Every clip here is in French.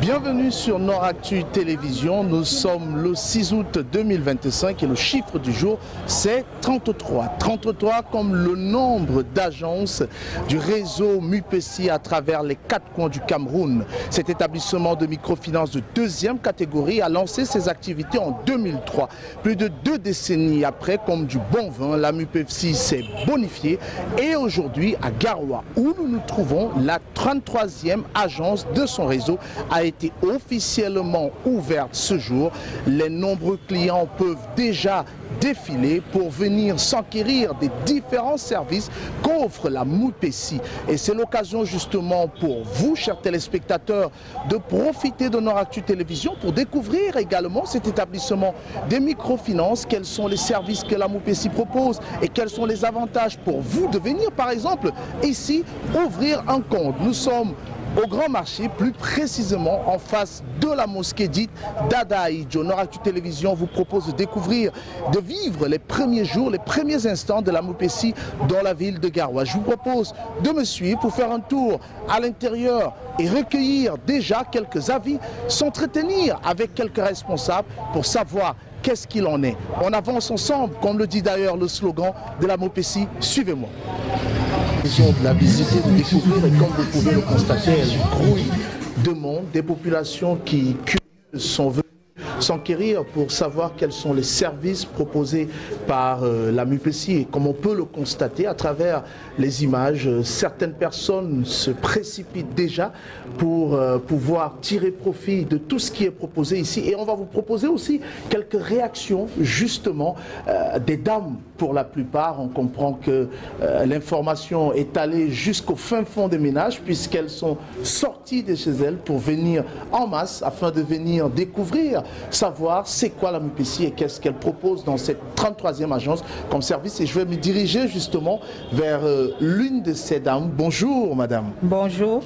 Bienvenue sur Nord-Actu Télévision. Nous sommes le 6 août 2025 et le chiffre du jour c'est 33. 33 comme le nombre d'agences du réseau MUPECI à travers les 4 coins du Cameroun. Cet établissement de microfinance de deuxième catégorie a lancé ses activités en 2003. Plus de 2 décennies après, comme du bon vin, la MUPECI s'est bonifiée et aujourd'hui à Garoua, où nous nous trouvons, la 33e agence de son réseau a été officiellement ouverte ce jour. Les nombreux clients peuvent déjà défiler pour venir s'enquérir des différents services qu'offre la MUPECI. Et c'est l'occasion justement pour vous, chers téléspectateurs, de profiter de Nord-Actu Télévision pour découvrir également cet établissement des microfinances, quels sont les services que la MUPECI propose et quels sont les avantages pour vous de venir par exemple ici ouvrir un compte. Nous sommes au Grand Marché, plus précisément en face de la mosquée dite d'Adaïdjo. Nord-Actu Télévision vous propose de découvrir, de vivre les premiers jours, les premiers instants de la MUPECI dans la ville de Garoua. Je vous propose de me suivre pour faire un tour à l'intérieur et recueillir déjà quelques avis, s'entretenir avec quelques responsables pour savoir qu'est-ce qu'il en est. On avance ensemble, comme le dit d'ailleurs le slogan de la MUPECI, suivez-moi. De la visiter, de découvrir et comme vous pouvez le constater, elle grouille de monde, des populations qui sont venues s'enquérir pour savoir quels sont les services proposés par la MUPECI et comme on peut le constater à travers les images, certaines personnes se précipitent déjà pour pouvoir tirer profit de tout ce qui est proposé ici et on va vous proposer aussi quelques réactions justement des dames pour la plupart. On comprend que l'information est allée jusqu'au fin fond des ménages puisqu'elles sont sorties de chez elles pour venir en masse afin de venir découvrir, savoir c'est quoi la MUPECI et qu'est-ce qu'elle propose dans cette 33e agence comme service. Et je vais me diriger justement vers l'une de ces dames. Bonjour madame. Bonjour.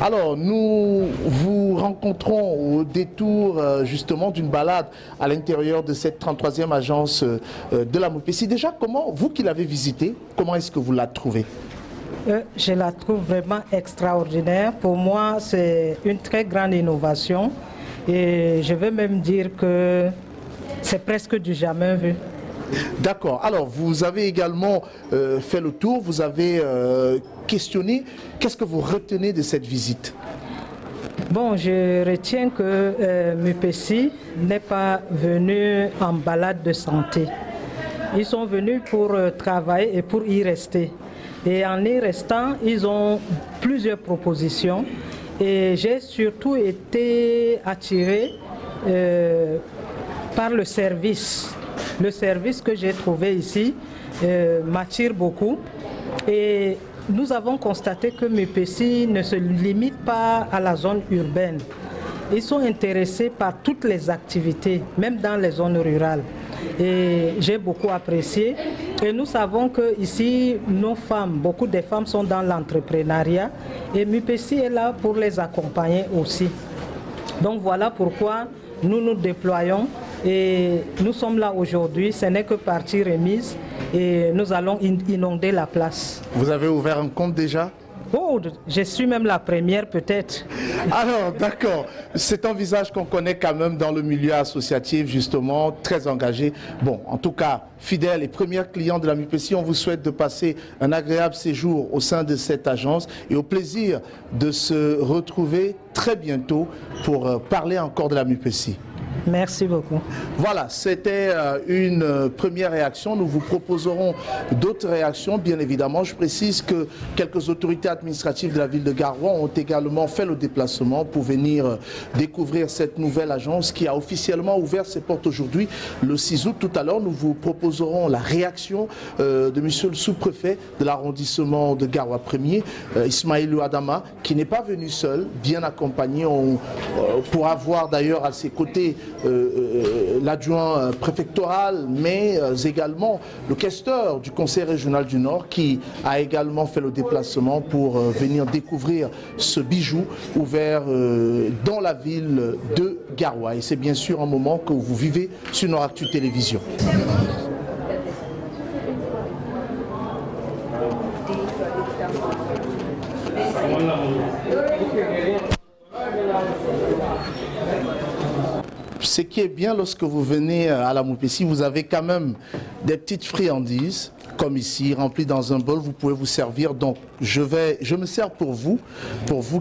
Alors nous vous rencontrons au détour justement d'une balade à l'intérieur de cette 33e agence de la MUPECI. Déjà, comment, vous qui l'avez visitée, comment est-ce que vous la trouvez? Je la trouve vraiment extraordinaire. Pour moi, c'est une très grande innovation. Et je veux même dire que c'est presque du jamais vu. D'accord. Alors, vous avez également fait le tour, vous avez questionné. Qu'est-ce que vous retenez de cette visite? Bon, je retiens que MUPECI n'est pas venu en balade de santé. Ils sont venus pour travailler et pour y rester. Et en y restant, ils ont plusieurs propositions. Et j'ai surtout été attirée par le service. Le service que j'ai trouvé ici m'attire beaucoup. Et nous avons constaté que MUPECI ne se limite pas à la zone urbaine. Ils sont intéressés par toutes les activités, même dans les zones rurales. Et j'ai beaucoup apprécié. Et nous savons qu'ici, nos femmes, beaucoup de femmes sont dans l'entrepreneuriat. Et MUPECI est là pour les accompagner aussi. Donc voilà pourquoi nous nous déployons. Et nous sommes là aujourd'hui. Ce n'est que partie remise. Et nous allons inonder la place. Vous avez ouvert un compte déjà? Oh, je suis même la première peut-être. Alors, d'accord. C'est un visage qu'on connaît quand même dans le milieu associatif, justement, très engagé. Bon, en tout cas, fidèle et premier client de la MUPECI, on vous souhaite de passer un agréable séjour au sein de cette agence et au plaisir de se retrouver très bientôt pour parler encore de la MUPECI. Merci beaucoup. Voilà, c'était une première réaction. Nous vous proposerons d'autres réactions, bien évidemment. Je précise que quelques autorités administratives de la ville de Garoua ont également fait le déplacement pour venir découvrir cette nouvelle agence qui a officiellement ouvert ses portes aujourd'hui, le 6 août. Tout à l'heure, nous vous proposerons la réaction de monsieur le sous-préfet de l'arrondissement de Garoua 1er, Ismaïlou Adama, qui n'est pas venu seul, bien accompagné. On pourra voir d'ailleurs à ses côtés l'adjoint préfectoral, mais également le questeur du conseil régional du Nord qui a également fait le déplacement pour venir découvrir ce bijou ouvert dans la ville de Garoua. Et c'est bien sûr un moment que vous vivez sur Nord-Actu Télévision. Ce qui est bien lorsque vous venez à la Moupessi, vous avez quand même des petites friandises, comme ici, remplies dans un bol, vous pouvez vous servir. Donc je me sers pour vous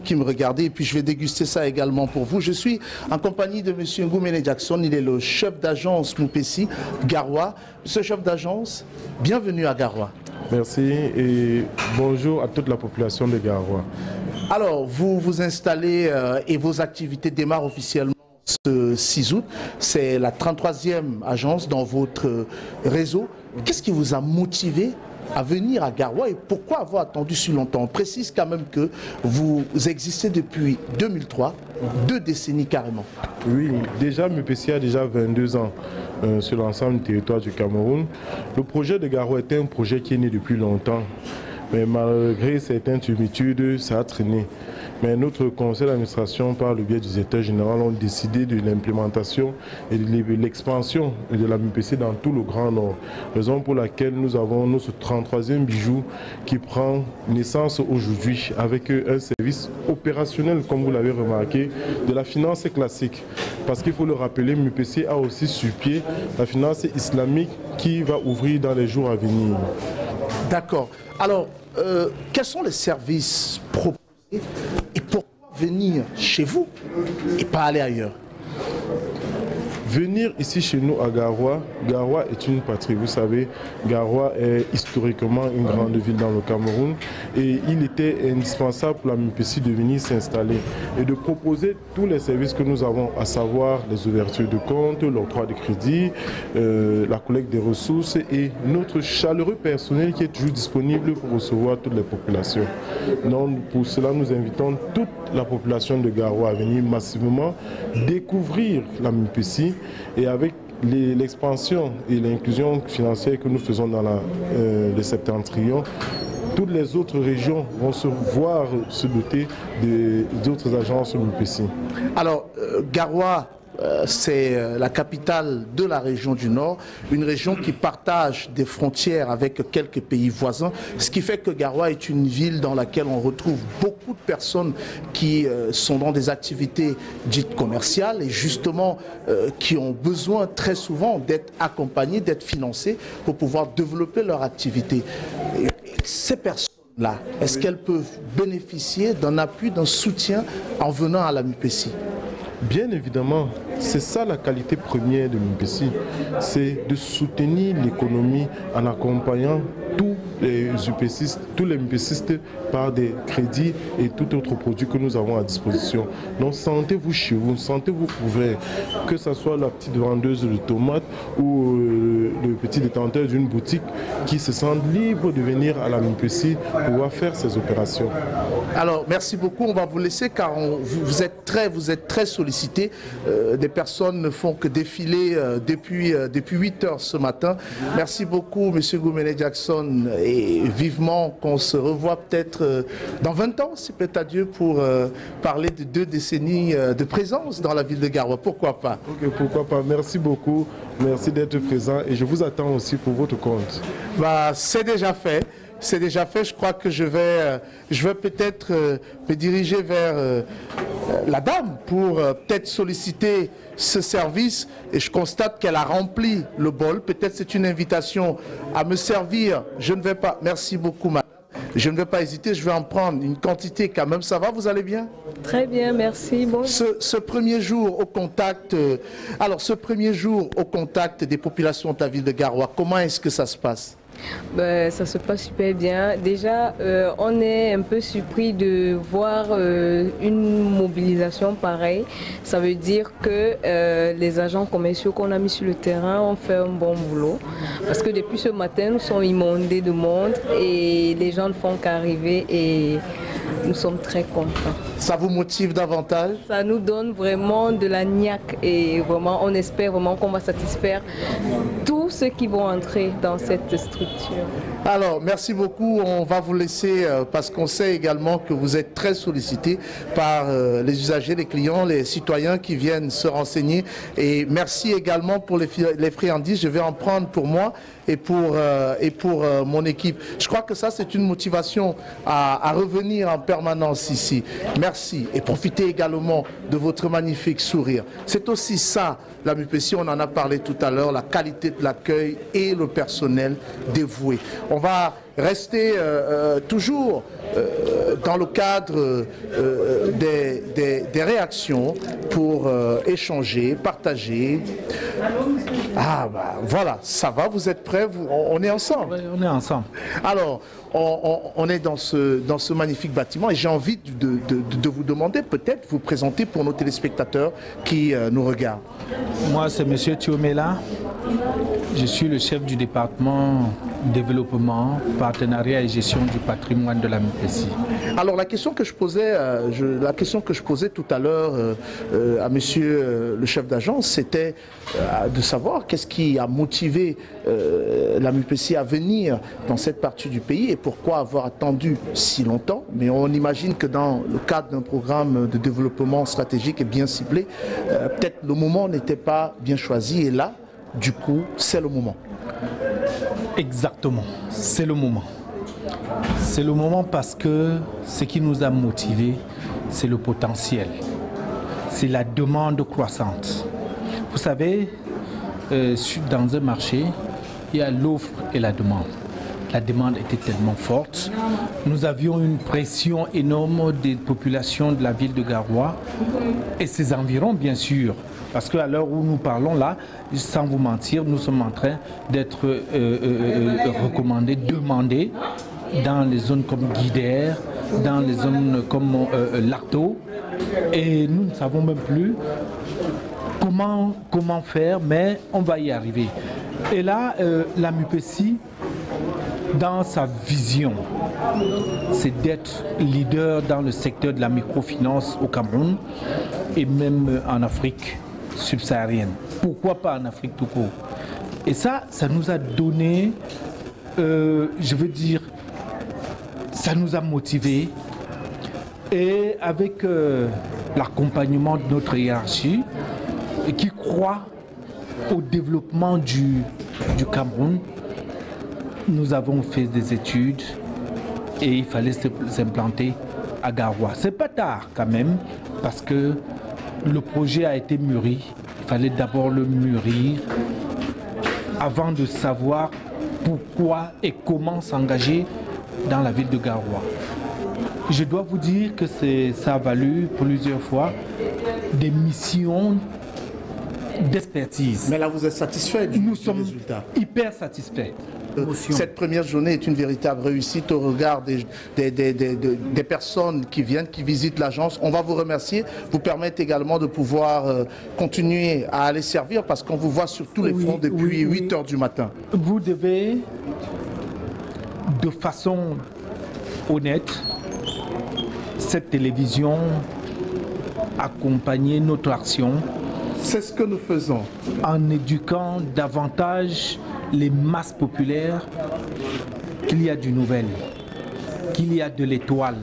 qui me regardez, et puis je vais déguster ça également pour vous. Je suis en compagnie de M. Ngoumene Jackson, il est le chef d'agence Moupessi, Garoua. Ce chef d'agence, bienvenue à Garoua. Merci et bonjour à toute la population de Garoua. Alors, vous vous installez et vos activités démarrent officiellement ce 6 août. C'est la 33e agence dans votre réseau. Qu'est-ce qui vous a motivé à venir à Garoua et pourquoi avoir attendu si longtemps? On précise quand même que vous existez depuis 2003, 2 décennies carrément. Oui, déjà Moupessi a déjà 22 ans sur l'ensemble du territoire du Cameroun. Le projet de Garoua était un projet qui est né depuis longtemps, mais malgré certaines tumultudes, ça a traîné. Mais notre conseil d'administration, par le biais du directeur général, ont décidé de l'implémentation et de l'expansion de la Moupessi dans tout le Grand Nord. Raison pour laquelle nous avons notre 33e bijou qui prend naissance aujourd'hui avec un service opérationnel, comme vous l'avez remarqué, de la finance classique. Parce qu'il faut le rappeler, Moupessi a aussi sur pied la finance islamique qui va ouvrir dans les jours à venir. D'accord. Alors, quels sont les services proposés et pourquoi venir chez vous et pas aller ailleurs? Venir ici chez nous à Garoua, Garoua est une patrie. Vous savez, Garoua est historiquement une grande ville dans le Cameroun et il était indispensable pour la Moupessi de venir s'installer et de proposer tous les services que nous avons, à savoir les ouvertures de comptes, l'octroi de crédit, la collecte des ressources et notre chaleureux personnel qui est toujours disponible pour recevoir toutes les populations. Donc, pour cela, nous invitons toute la population de Garoua à venir massivement découvrir la Moupessi. Et avec l'expansion et l'inclusion financière que nous faisons dans le septentrion, toutes les autres régions vont se voir se doter d'autres agences Moupessi. Alors, Garoua, c'est la capitale de la région du Nord, une région qui partage des frontières avec quelques pays voisins, ce qui fait que Garoua est une ville dans laquelle on retrouve beaucoup de personnes qui sont dans des activités dites commerciales et justement qui ont besoin très souvent d'être accompagnées, d'être financées pour pouvoir développer leur activité. Et ces personnes-là, est-ce qu'elles peuvent bénéficier d'un appui, d'un soutien en venant à la Moupessi? Bien évidemment, c'est ça la qualité première de Moupessi, c'est de soutenir l'économie en accompagnant tous les Moupessistes par des crédits et tout autre produit que nous avons à disposition. Donc sentez-vous chez vous, sentez-vous couvert, que ce soit la petite vendeuse de tomates ou le petit détenteur d'une boutique qui se sent libre de venir à la Moupessi pour pouvoir faire ses opérations. Alors merci beaucoup, on va vous laisser car vous êtes très sollicité. Des personnes ne font que défiler depuis 8 heures ce matin. Merci beaucoup M. Ngoumene Jackson et vivement qu'on se revoit peut-être dans 20 ans, si peut-être à Dieu, pour parler de 2 décennies de présence dans la ville de Garoua. Pourquoi pas? Ok, pourquoi pas. Merci beaucoup. Merci d'être présent et je vous attends aussi pour votre compte. Bah, c'est déjà fait. C'est déjà fait. Je crois que je vais peut-être me diriger vers la dame pour peut-être solliciter ce service. Et je constate qu'elle a rempli le bol. Peut-être c'est une invitation à me servir. Je ne vais pas. Merci beaucoup, madame. Je ne vais pas hésiter. Je vais en prendre une quantité quand même. Ça va? Vous allez bien? Très bien, merci. Bon. Ce premier jour au contact, au contact des populations de la ville de Garoua, comment est-ce que ça se passe? Ben, ça se passe super bien. Déjà, on est un peu surpris de voir une mobilisation pareille. Ça veut dire que les agents commerciaux qu'on a mis sur le terrain ont fait un bon boulot. Parce que depuis ce matin, nous sommes inondés de monde et les gens ne font qu'arriver et nous sommes très contents. Ça vous motive davantage? Ça nous donne vraiment de la niaque et vraiment, on espère vraiment qu'on va satisfaire tous ceux qui vont entrer dans cette structure. Alors, merci beaucoup. On va vous laisser parce qu'on sait également que vous êtes très sollicité par les usagers, les clients, les citoyens qui viennent se renseigner. Et merci également pour les friandises. Je vais en prendre pour moi et pour mon équipe. Je crois que ça, c'est une motivation à revenir en permanence ici. Merci et profitez également de votre magnifique sourire. C'est aussi ça, la MUPECI, on en a parlé tout à l'heure, la qualité de l'accueil et le personnel dévoué. On va rester toujours dans le cadre des réactions pour échanger, partager. Ah bah voilà, ça va, vous êtes prêts, on est ensemble. Oui, on est ensemble. Alors, on est dans ce magnifique bâtiment et j'ai envie de vous demander, peut-être vous présenter pour nos téléspectateurs qui nous regardent. Moi, c'est M. Thiomela. Je suis le chef du département développement, partenariat et gestion du patrimoine de la MUPECI. Alors la question que je posais tout à l'heure à monsieur le chef d'agence, c'était de savoir qu'est-ce qui a motivé la MUPECI à venir dans cette partie du pays et pourquoi avoir attendu si longtemps. Mais on imagine que dans le cadre d'un programme de développement stratégique et bien ciblé, peut-être le moment n'était pas bien choisi et là, du coup, c'est le moment. Exactement, c'est le moment. C'est le moment parce que ce qui nous a motivés, c'est le potentiel. C'est la demande croissante. Vous savez, dans un marché, il y a l'offre et la demande. La demande était tellement forte. Nous avions une pression énorme des populations de la ville de Garoua et ses environs, bien sûr. Parce qu'à l'heure où nous parlons là, sans vous mentir, nous sommes en train d'être recommandés, demandés dans les zones comme Guidère, dans les zones comme Larto. Et nous ne savons même plus comment faire, mais on va y arriver. Et là, la MUPECI, dans sa vision, c'est d'être leader dans le secteur de la microfinance au Cameroun et même en Afrique subsaharienne. Pourquoi pas en Afrique tout court? Et ça nous a donné, je veux dire, ça nous a motivés. Et avec l'accompagnement de notre hiérarchie, qui croit au développement du Cameroun, nous avons fait des études et il fallait s'implanter à Garoua. C'est pas tard quand même, parce que le projet a été mûri. Il fallait d'abord le mûrir avant de savoir pourquoi et comment s'engager dans la ville de Garoua. Je dois vous dire que ça a valu plusieurs fois des missions d'expertise. Mais là, vous êtes satisfait du résultat? Nous sommes hyper satisfaits. Cette première journée est une véritable réussite au regard des personnes qui viennent, qui visitent l'agence. On va vous remercier, vous permettre également de pouvoir continuer à aller servir parce qu'on vous voit sur tous les fronts depuis 8 heures du matin. Vous devez, de façon honnête, cette télévision accompagner notre action. C'est ce que nous faisons. En éduquant davantage les masses populaires qu'il y a du nouvel, qu'il y a de l'étoile.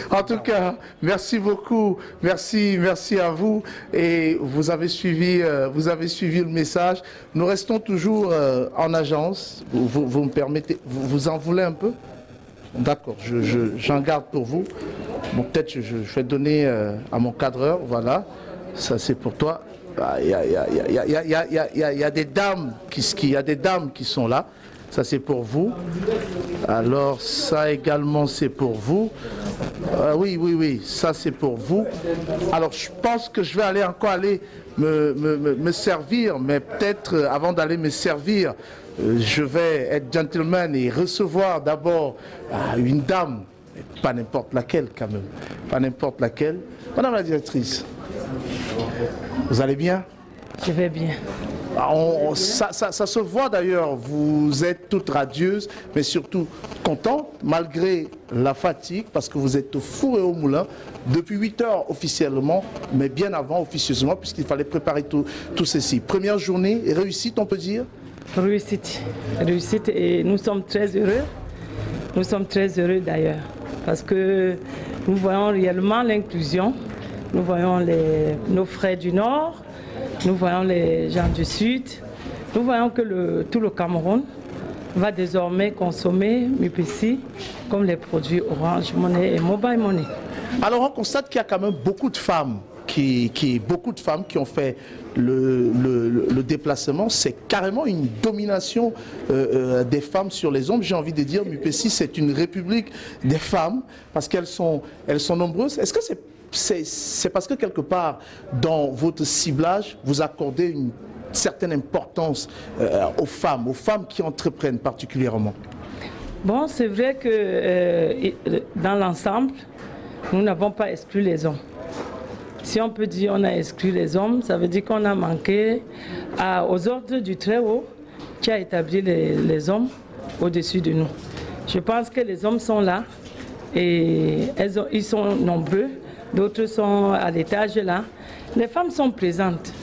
En tout cas, merci beaucoup, merci à vous et vous avez suivi le message. Nous restons toujours en agence. Vous me permettez, vous en voulez un peu? D'accord, j'en garde pour vous. Bon, peut-être je vais donner à mon cadreur, voilà. Ça c'est pour toi. Il y a des dames qui sont là. Ça c'est pour vous. Alors ça également c'est pour vous. Oui, ça c'est pour vous. Alors je pense que je vais aller me servir, mais peut-être avant d'aller me servir, je vais être gentleman et recevoir d'abord une dame, pas n'importe laquelle quand même, pas n'importe laquelle. Madame la directrice, vous allez bien? Je vais bien. Ça se voit d'ailleurs, vous êtes toute radieuse, mais surtout contente, malgré la fatigue, parce que vous êtes au four et au moulin, depuis 8 heures officiellement, mais bien avant officieusement, puisqu'il fallait préparer tout ceci. Première journée, réussite on peut dire? Réussite, et nous sommes très heureux. Nous sommes très heureux d'ailleurs, parce que nous voyons réellement l'inclusion, nous voyons nos frères du Nord, nous voyons les gens du Sud, nous voyons que tout le Cameroun va désormais consommer MUPECI comme les produits Orange Money et Mobile Money. Alors on constate qu'il y a quand même beaucoup de femmes qui ont fait le déplacement. C'est carrément une domination des femmes sur les hommes. J'ai envie de dire, MUPECI, c'est une république des femmes parce qu'elles sont nombreuses. Est-ce que c'est parce que quelque part, dans votre ciblage, vous accordez une certaine importance aux femmes qui entreprennent particulièrement? Bon, c'est vrai que dans l'ensemble, nous n'avons pas exclu les hommes. Si on peut dire qu'on a exclu les hommes, ça veut dire qu'on a manqué aux ordres du Très-Haut qui a établi les hommes au-dessus de nous. Je pense que les hommes sont là et ils sont nombreux, d'autres sont à l'étage là. Les femmes sont présentes,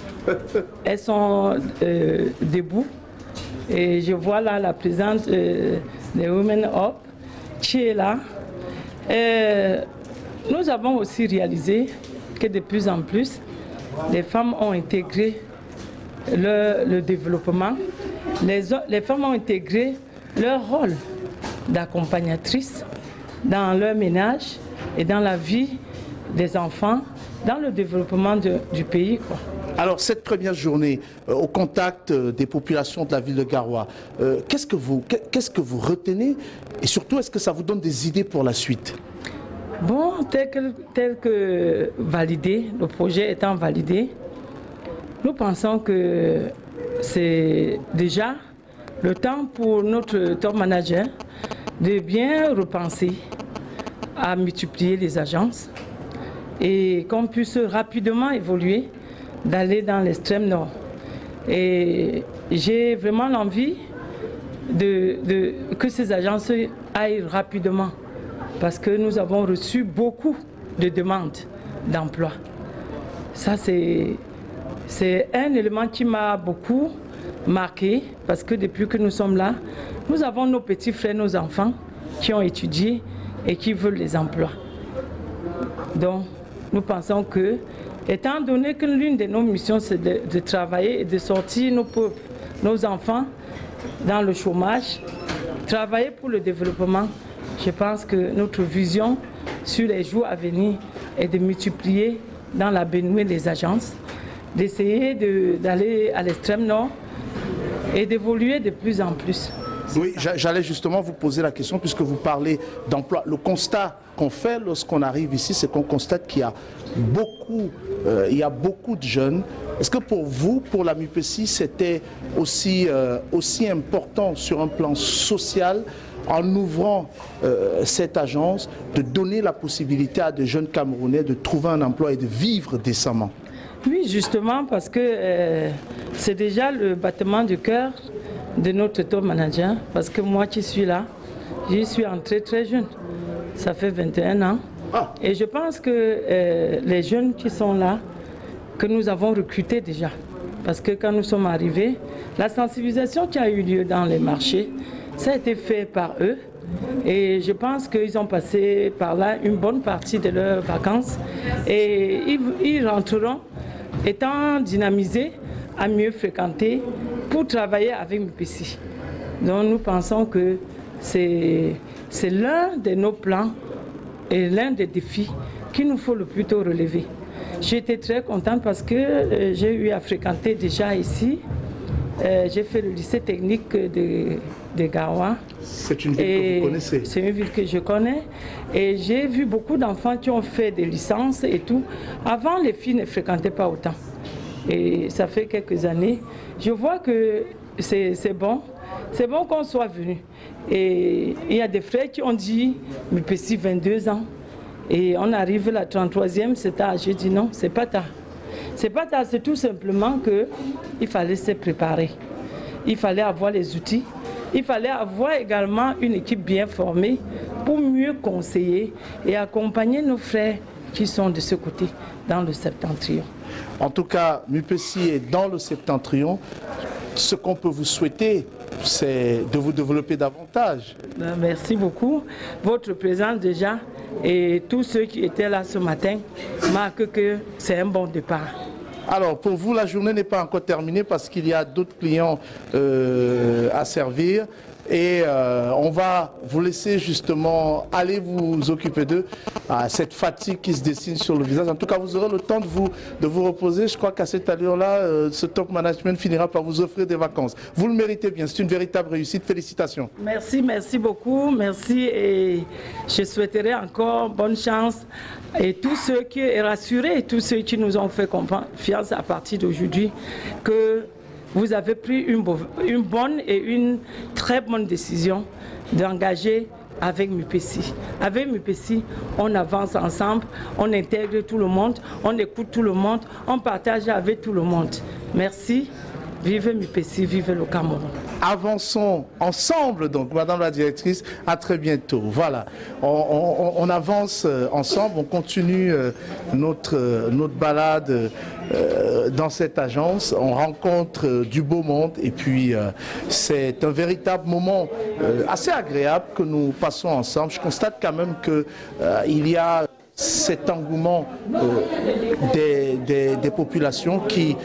elles sont debout et je vois là la présence des Women Up qui est là. Nous avons aussi réalisé que de plus en plus, les femmes ont intégré le développement. Les femmes ont intégré leur rôle d'accompagnatrice dans leur ménage et dans la vie des enfants, dans le développement du pays, quoi. Alors cette première journée au contact des populations de la ville de Garoua, qu'est-ce que vous retenez et surtout est-ce que ça vous donne des idées pour la suite? Bon, tel que validé, le projet étant validé, nous pensons que c'est déjà le temps pour notre top manager de bien repenser à multiplier les agences et qu'on puisse rapidement évoluer, d'aller dans l'extrême nord. Et j'ai vraiment l'envie que ces agences aillent rapidement. Parce que nous avons reçu beaucoup de demandes d'emploi. Ça, c'est un élément qui m'a beaucoup marqué, parce que depuis que nous sommes là, nous avons nos petits frères, nos enfants qui ont étudié et qui veulent les emplois. Donc, nous pensons que, étant donné que l'une de nos missions, c'est de travailler et de sortir nos peuples, nos enfants dans le chômage, travailler pour le développement, je pense que notre vision sur les jours à venir est de multiplier dans la baignoire des agences, d'essayer d'aller à l'extrême nord et d'évoluer de plus en plus. Oui, j'allais justement vous poser la question puisque vous parlez d'emploi. Le constat qu'on fait lorsqu'on arrive ici, c'est qu'on constate qu'il y a beaucoup de jeunes. Est-ce que pour vous, pour la MUPECI, c'était aussi important sur un plan social en ouvrant cette agence, de donner la possibilité à des jeunes Camerounais de trouver un emploi et de vivre décemment? Oui, justement, parce que c'est déjà le battement du cœur de notre top manager, parce que moi qui suis là, je suis entrée très jeune, ça fait 21 ans. Ah. Et je pense que les jeunes qui sont là, que nous avons recrutés déjà, parce que quand nous sommes arrivés, la sensibilisation qui a eu lieu dans les marchés, ça a été fait par eux et je pense qu'ils ont passé par là une bonne partie de leurs vacances et ils rentreront étant dynamisés à mieux fréquenter pour travailler avec MUPECI. Donc nous pensons que c'est l'un de nos plans et l'un des défis qu'il nous faut le plus tôt relever. J'étais très contente parce que j'ai eu à fréquenter déjà ici. J'ai fait le lycée technique de Garoua. C'est une ville que vous connaissez? C'est une ville que je connais. Et j'ai vu beaucoup d'enfants qui ont fait des licences et tout. Avant, les filles ne fréquentaient pas autant. Et ça fait quelques années. Je vois que c'est bon. C'est bon qu'on soit venu. Et il y a des frères qui ont dit, MUPECI 22 ans. Et on arrive la 33e, c'est tard. J'ai dit non, c'est pas tard. C'est pas tard, c'est tout simplement qu'il fallait se préparer. Il fallait avoir les outils. Il fallait avoir également une équipe bien formée pour mieux conseiller et accompagner nos frères qui sont de ce côté, dans le septentrion. En tout cas, MUPECI est dans le septentrion. Ce qu'on peut vous souhaiter, c'est de vous développer davantage. Merci beaucoup. Votre présence déjà et tous ceux qui étaient là ce matin marquent que c'est un bon départ. Alors, pour vous, la journée n'est pas encore terminée parce qu'il y a d'autres clients à servir. Et on va vous laisser justement aller vous occuper d'eux, cette fatigue qui se dessine sur le visage. En tout cas, vous aurez le temps de vous reposer. Je crois qu'à cette allure-là, ce top management finira par vous offrir des vacances. Vous le méritez bien, c'est une véritable réussite. Félicitations. Merci, merci beaucoup. Merci et je souhaiterais encore bonne chance. Et tous ceux qui sont rassurés, tous ceux qui nous ont fait confiance à partir d'aujourd'hui, que vous avez pris une bonne et une très bonne décision d'engager avec MUPECI. Avec MUPECI, on avance ensemble, on intègre tout le monde, on écoute tout le monde, on partage avec tout le monde. Merci. Vive MUPECI, vive le Cameroun. Avançons ensemble, donc, Madame la Directrice, à très bientôt. Voilà, on avance ensemble, on continue notre balade dans cette agence, on rencontre du beau monde et puis c'est un véritable moment assez agréable que nous passons ensemble. Je constate quand même qu'il y a cet engouement des populations qui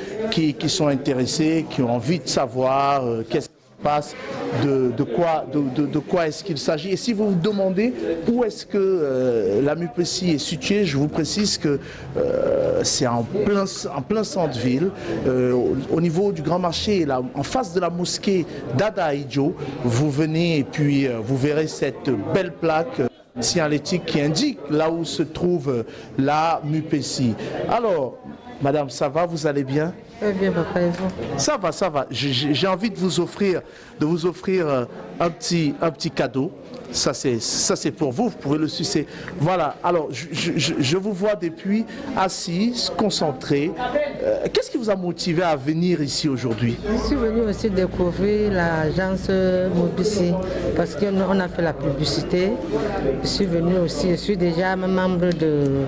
sont intéressées, qui ont envie de savoir qu'est-ce qui se passe, de quoi est-ce qu'il s'agit. Et si vous vous demandez où est-ce que la MUPECI est située, je vous précise que c'est en plein centre-ville, au niveau du Grand Marché, là, en face de la mosquée d'Ada Idjo. Vous venez et puis vous verrez cette belle plaque signalétique qui indique là où se trouve la MUPECI. Alors, Madame, ça va, vous allez bien? Très bien, papa, et vous? Ça va, ça va. J'ai envie de vous offrir un petit cadeau. Ça c'est pour vous, vous pouvez le sucer. Voilà, alors je vous vois depuis assise, concentrée. Qu'est-ce qui vous a motivé à venir ici aujourd'hui? Je suis venue aussi découvrir l'agence MUPECI parce qu'on a fait la publicité. Je suis venue aussi, je suis déjà membre de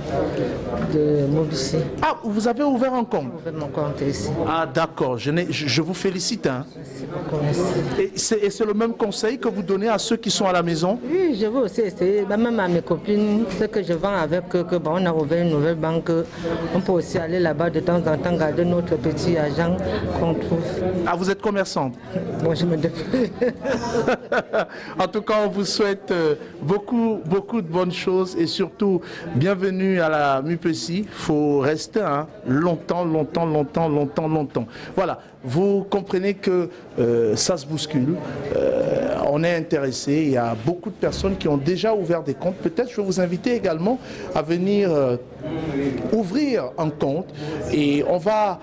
MUPECI. Ah, vous avez ouvert un compte? J'ai ouvert mon compte ici. Ah d'accord, je vous félicite. Hein. Merci beaucoup, merci. Et c'est le même conseil que vous donnez à ceux qui sont à la maison? Oui, je veux aussi essayer, même à mes copines, ce que je vends avec eux, on a ouvert une nouvelle banque, on peut aussi aller là-bas de temps en temps, garder notre petit agent qu'on trouve. Ah, vous êtes commerçante? Bon, je me débrouille. En tout cas, on vous souhaite beaucoup de bonnes choses et surtout, bienvenue à la MUPECI. Il faut rester longtemps. Voilà, vous comprenez que ça se bouscule. On est intéressé, il y a beaucoup de personnes qui ont déjà ouvert des comptes. Peut-être je vais vous inviter également à venir ouvrir un compte et on va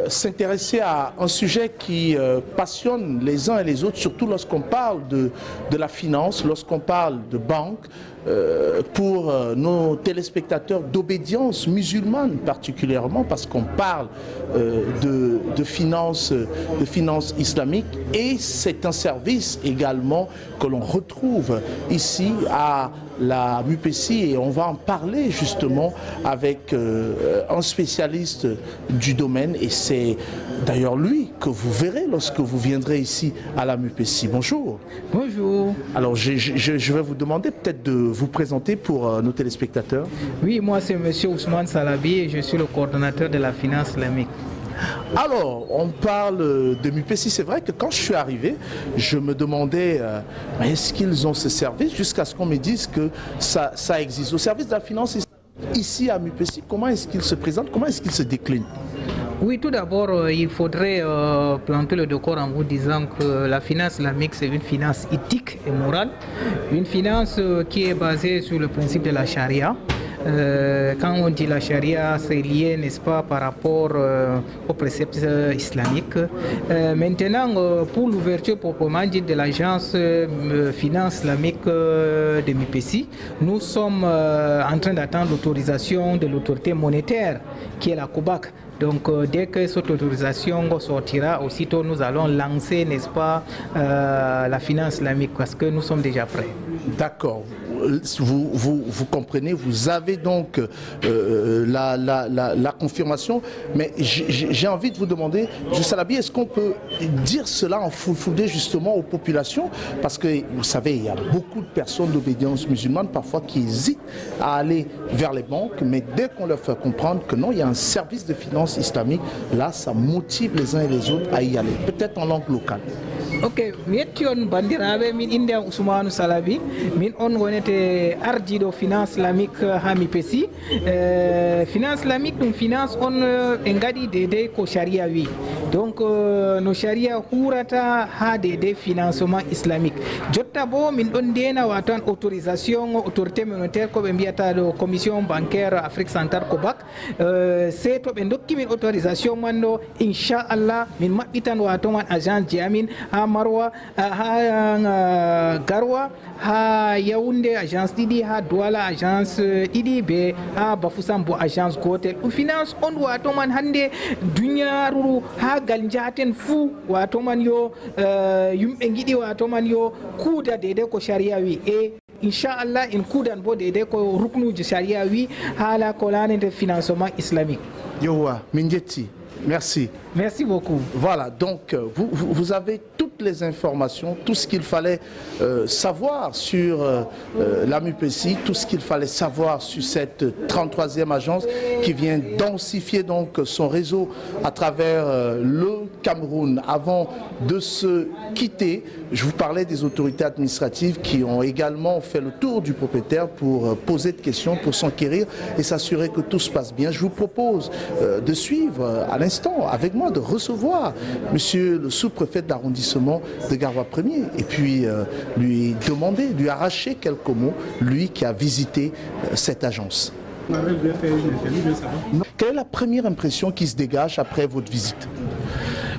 s'intéresser à un sujet qui passionne les uns et les autres, surtout lorsqu'on parle de la finance, lorsqu'on parle de banque, pour nos téléspectateurs d'obédience musulmane particulièrement, parce qu'on parle de finance islamique et c'est un service également que l'on retrouve ici à la MUPECI et on va en parler justement avec un spécialiste du domaine et c'est d'ailleurs lui que vous verrez lorsque vous viendrez ici à la MUPECI. Bonjour. Bonjour. Alors je vais vous demander peut-être de vous présenter pour nos téléspectateurs. Oui, moi c'est M. Ousmane Salabi et je suis le coordonnateur de la finance islamique. Alors, on parle de MUPECI. C'est vrai que quand je suis arrivé, je me demandais est-ce qu'ils ont ce service jusqu'à ce qu'on me dise que ça existe. Au service de la finance ici à MUPECI, comment est-ce qu'il se présente, comment est-ce qu'il se décline? Oui, tout d'abord, il faudrait planter le décor en vous disant que la finance islamique, c'est une finance éthique et morale, une finance qui est basée sur le principe de la charia. Quand on dit la charia, c'est lié, n'est-ce pas, par rapport aux préceptes islamiques. Maintenant, pour l'ouverture proprement dite de l'agence finance islamique de MUPECI, nous sommes en train d'attendre l'autorisation de l'autorité monétaire, qui est la COBAC. Donc dès que cette autorisation sortira, aussitôt nous allons lancer, n'est-ce pas, la finance islamique, parce que nous sommes déjà prêts. D'accord. vous comprenez, vous avez donc la confirmation, mais j'ai envie de vous demander, M. Salabi, est-ce qu'on peut dire cela en full-foldé justement aux populations? Parce que vous savez, il y a beaucoup de personnes d'obédience musulmane parfois qui hésitent à aller vers les banques, mais dès qu'on leur fait comprendre que non, il y a un service de finances islamique, là ça motive les uns et les autres à y aller, peut-être en langue locale. Ok, mi yetti on bandiraɓe, min inde am Ousmane Salabi, min on wonete ardiɗo finance islamique ha mi pesi. Finance islamique ɗum finance on ɓe gaɗi dede ko sharia wi, donc no sharia hurata ha dede financement islamique. Jotta bo min ɗon ndena watan autorisation autorité communautaire ko ɓe mbiyata ɗo commission bancaire Afrique centrale ko BAC, se to ɓe dokki min autorisation man ɗo, inchallah min maɓɓitan wato man agence ji amin ha Marwa, ha Garwa, ha Yaoundé agence ɗiɗi, ha Douala agence ɗiɗi, be ha Bafoussam bo agence gotel. Ɗum finance on wato man hande duniyaru ha gal jahaten fou wato man yo yumɓe giɗi wato man yo kuuda dede ko sharia wi, e inchallah in kuudan bo dede ko ruknuji sharia wi hala ko lanede financement islamique. Yowa Minjetti, merci. Merci beaucoup. Voilà, donc vous avez toutes les informations, tout ce qu'il fallait savoir sur la MUPESI, tout ce qu'il fallait savoir sur cette 33e agence qui vient densifier donc son réseau à travers le Cameroun. Avant de se quitter, je vous parlais des autorités administratives qui ont également fait le tour du propriétaire pour poser des questions, pour s'enquérir et s'assurer que tout se passe bien. Je vous propose de suivre à l'instant avec moi, de recevoir monsieur le sous-préfet d'arrondissement de Garoua 1er et puis lui demander, lui arracher quelques mots, lui qui a visité cette agence. Quelle est la première impression qui se dégage après votre visite?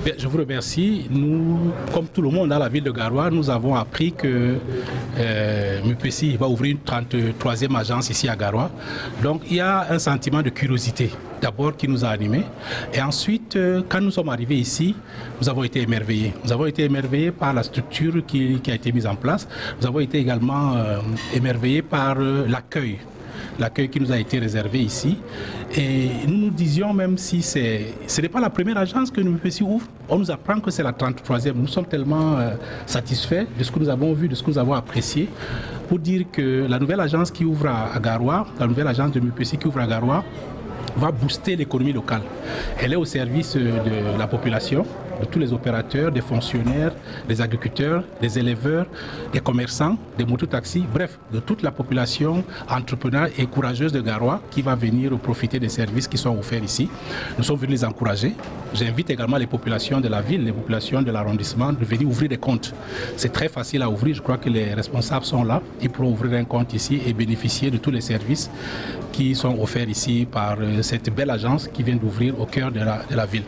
Bien, je vous remercie. Nous, comme tout le monde dans la ville de Garoua, nous avons appris que MUPESI va ouvrir une 33e agence ici à Garoua. Donc il y a un sentiment de curiosité d'abord qui nous a animés. Et ensuite, quand nous sommes arrivés ici, nous avons été émerveillés. Nous avons été émerveillés par la structure qui a été mise en place. Nous avons été également émerveillés par l'accueil qui nous a été réservé ici. Et nous nous disions, même si ce n'est pas la première agence que MUPESI ouvre, on nous apprend que c'est la 33e. Nous sommes tellement satisfaits de ce que nous avons vu, de ce que nous avons apprécié, pour dire que la nouvelle agence qui ouvre à Garoua, la nouvelle agence de MUPESI qui ouvre à Garoua, va booster l'économie locale. Elle est au service de la population, de tous les opérateurs, des fonctionnaires, des agriculteurs, des éleveurs, des commerçants, des mototaxis, bref, de toute la population entrepreneuriale et courageuse de Garoua qui va venir profiter des services qui sont offerts ici. Nous sommes venus les encourager. J'invite également les populations de la ville, les populations de l'arrondissement de venir ouvrir des comptes. C'est très facile à ouvrir, je crois que les responsables sont là. Ils pourront ouvrir un compte ici et bénéficier de tous les services qui sont offerts ici par cette belle agence qui vient d'ouvrir au cœur de la ville.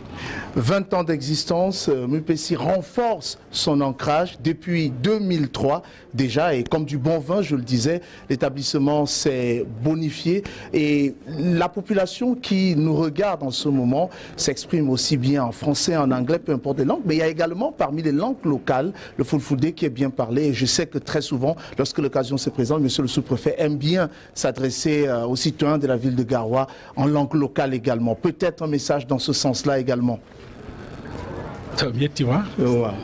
20 ans d'existence, MUPESI renforce son ancrage depuis 2003 déjà, et comme du bon vin, je le disais, l'établissement s'est bonifié et la population qui nous regarde en ce moment s'exprime aussi bien en français, en anglais, peu importe les langues, mais il y a également parmi les langues locales le fulfulde qui est bien parlé, et je sais que très souvent, lorsque l'occasion se présente, monsieur le sous-préfet aime bien s'adresser aux citoyens de la ville de Garoua en langue locale également. Peut-être un message dans ce sens-là également.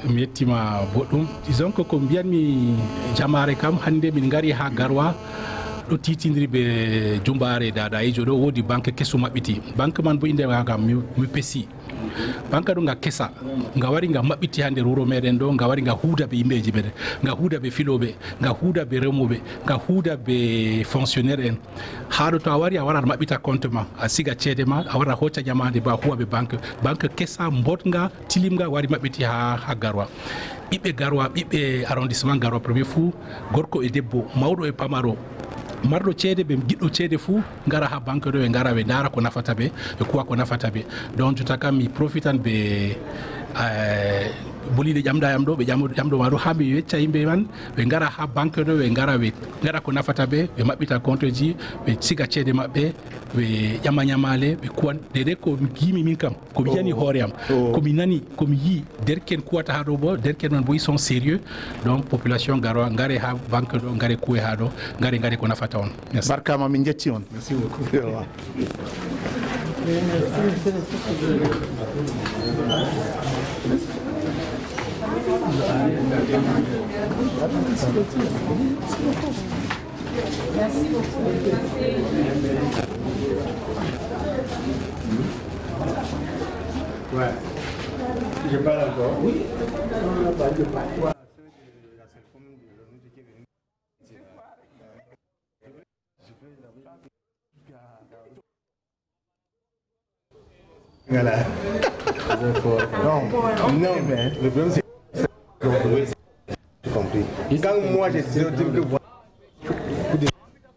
Miettima boɗɗum, disons que ko mbiyatmi jamare kam hande min ngari ha Garoua ɗo titidiri ɓe jumbare dadayijo ɗo woodi banque kesu maɓɓiti. Banque man bo inde maga MUPESI. Banque ɗo nga kesa, nga wari nga maɓɓiti ha nder wuro meɗen ɗo, nga wari nga huuda ɓe yimɓeji meɗen, nga huuda ɓe filoɓe, nga huuda ɓe remoɓe, nga huuda ɓe fonctionnaire en. Ha ɗo to a wari a wara maɓɓita compte ma, a siga ceede ma, a wara hocca ñamade ba huwa ɓe banque kesa mbotga tilimga wari maɓɓiti ha Garoua. Ɓiɓɓe Garoua, ɓiɓɓe arrondissement Garoua premier fou, gorko e debbo, mawɗo e pamaro, marɗo ceede ɓe giɗɗo ceede fuu ngara ha banque ɗo ɓe ngara ɓe ndaara ko nafata ɓe, ɓe kuwa ko nafata ɓe. Donc jotta kam mi profitan ɓe bolide jamda yamdo be jamdo waru habi wecca yimbe man be ngara ha banque do be ngara ko nafata be mabbita compte ji be siga cede mabbe be nyamale be kuwan dede ko gimi min kam ko mi yani hoream ko mi nani ko mi yi derken kuwata ha do bo derken man bo ils sont sérieux donc population garo ngare ha banque do ngare kuwe ha do ngare ko nafata on barkama min jetti on merci beaucoup Merci beaucoup. Ouais. Je parle encore. Oui. Voilà. Non, mais le problème c'est j'ai compris. Quand moi j'ai dit que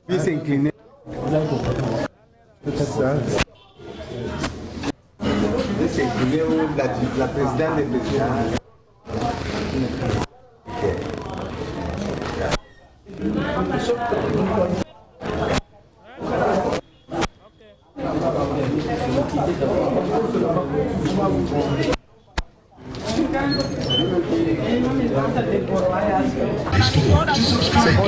il s'incliner. S'incliner la présidente des présidents.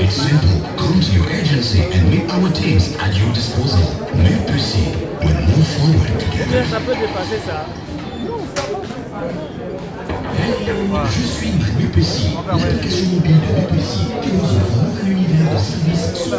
It's simple. Come to your agency and meet our teams at your disposal. MUPC will move forward together. Ça peut dépasser ça. Je suis MUPC, l'application mobile de MUPC qui vous offre un nouvel univers de services 100% en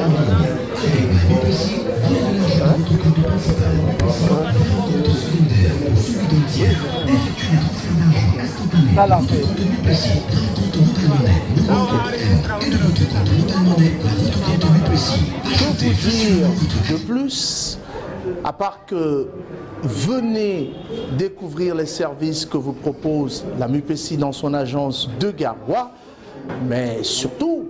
ligne. Avec MUPC, vous mélangez votre compte principal MUPC, compte secondaire ou celui d'un tiers, effectuez le transfert d'argent instantané de votre compte MUPC vers un compte Montréal et de votre compte Montréal vers votre compte MUPC. Que vous dire de plus, à part que venez découvrir les services que vous propose la MUPC dans son agence de Garoua, mais surtout,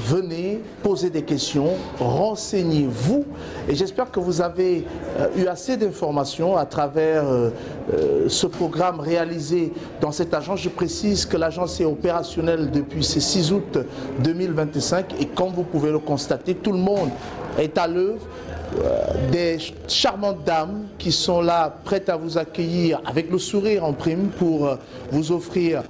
venez poser des questions, renseignez-vous, et j'espère que vous avez eu assez d'informations à travers ce programme réalisé dans cette agence. Je précise que l'agence est opérationnelle depuis ce 6 août 2025 et comme vous pouvez le constater, tout le monde est à l'œuvre. Des charmantes dames qui sont là prêtes à vous accueillir avec le sourire en prime pour vous offrir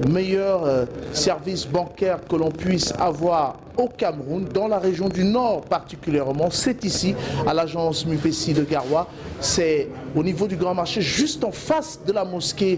le meilleur service bancaire que l'on puisse avoir au Cameroun, dans la région du Nord particulièrement. C'est ici, à l'agence MUPC de Garoua. C'est au niveau du Grand Marché, juste en face de la mosquée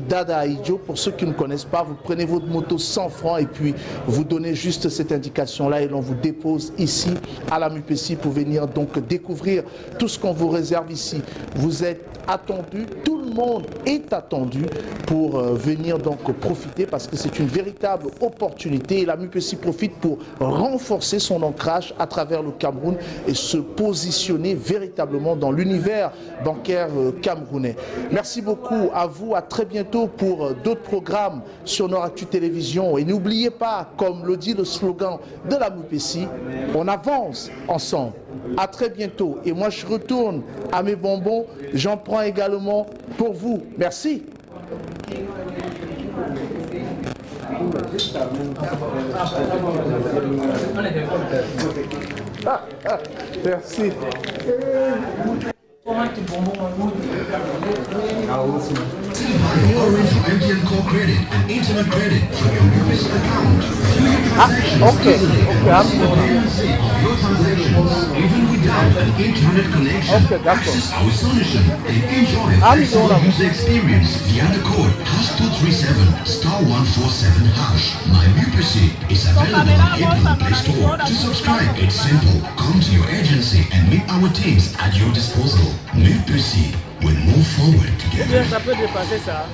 d'Ada Aïdjo. Pour ceux qui ne connaissent pas, vous prenez votre moto 100 francs et puis vous donnez juste cette indication-là et l'on vous dépose ici à la MUPC pour venir donc découvrir tout ce qu'on vous réserve ici. Vous êtes attendus, tout le monde est attendu pour venir donc profiter parce que c'est une véritable opportunité et la MUPC profite pour renforcer son ancrage à travers le Cameroun et se positionner véritablement dans l'univers bancaire camerounais. Merci beaucoup à vous, à très bientôt pour d'autres programmes sur Nord-Actu Télévision et n'oubliez pas, comme le dit le slogan de la MUPC, on avance ensemble. À très bientôt et moi je retourne à mes bonbons, j'en prends également pour vous. Merci. Merci. MTN Core Credit and Internet Credit from your MUPC account. Okay. Even without an internet connection, access our solution and enjoy a flexible user experience via the code #237*147#. My MUPC is available on Apple Play Store. To subscribe, it's simple. Come to your agency and meet our teams at your disposal. MUPC will move forward together. Ça peut dépasser ça.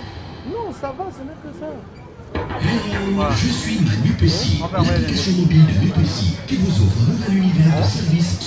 Non, ça va, ce n'est que ça. Je suis MUPC, l'application mobile de MUPC qui vous offre un nouvel univers de services